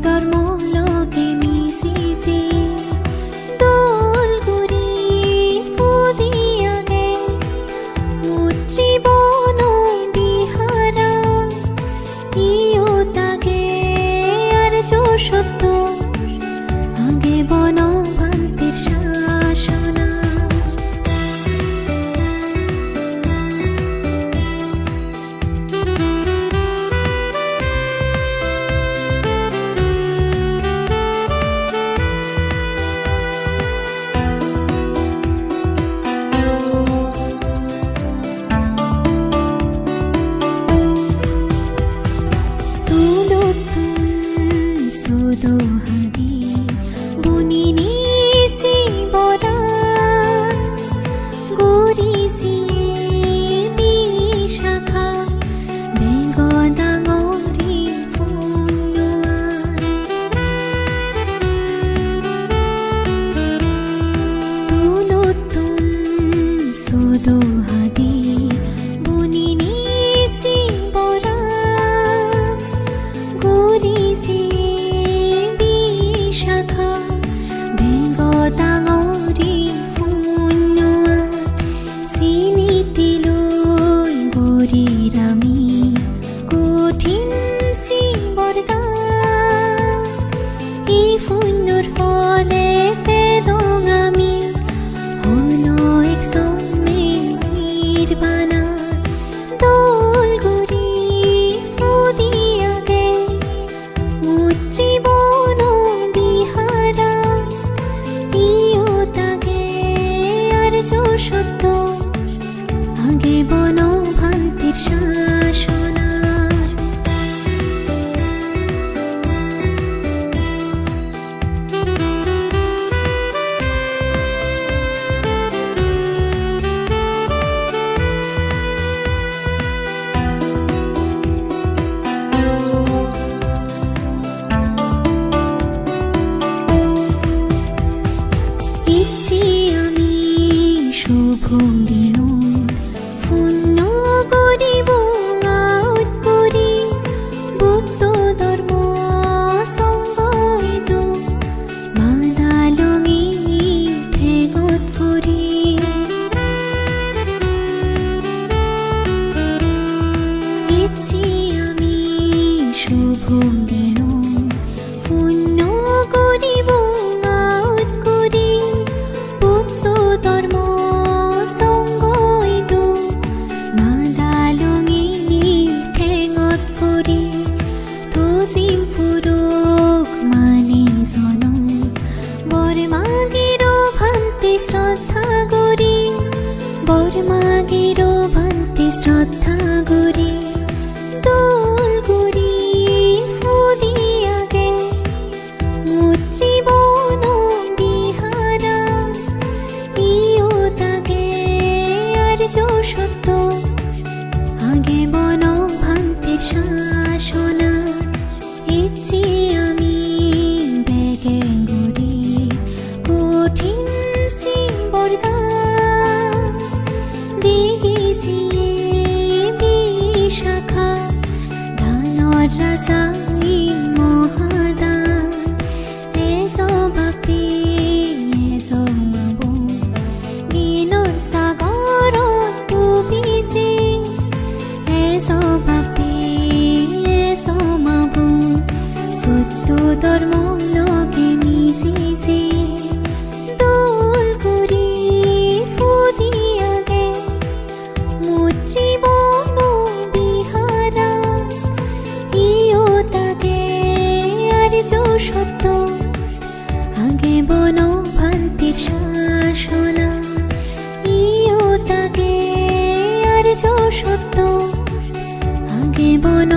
ধর্ম লগে মিশিছে দোল ঘুরি ফুদিয়াগে মুত্রি বন বিহারা ইও তাগে আর যো সত্য আগে বন ভান্তির শাসনা Sudohadi bunini si bora guri si bishakha bengodangori funnuan tulutun sudohadi bunini si bora guri si Dangori funnuan sinitiloi gori rami kothin si borda I funnur fole fedong ami hono ek somme nirbana dol gori fudiage mutri bono bihara जो सत्य आगे बनो भांतिर शासना ভুলিনো ফুন্ন করিব out করি বুদ্ধ ধর্ম সংগইদু মাদালঙি ঠেগত ফুরি ইচ্ছি আমি শুভ দিন ফুন্ন করিব আউট করি বুদ্ধ ধর্ম Simfuruk mani sono bor magiro bhanti shraddha gori bor magiro bhanti shraddha gori dol gori fudiage mutri bono bihara iyo tage ar jo sotto age bono bhanti shashona ইচ্ছি আমি বেগে গড়ি কঠিন সি বরদা দেখিছি বিশাখা ধানৰ ৰাজা ই মহাদান এজো বাপি এজো মাবু দিনৰ সাগৰত ডুবিছে এজো বাপি এজো মাবু সত্য ধর্ম লগে মিশিছে দোল ঘুরি ফুদিয়াগে মুত্রি বন বিহারা ইও তাগে আর যো সত্য আগে বন ভান্তির শাসনা ইও তাগে আর যো সত্য আগে বন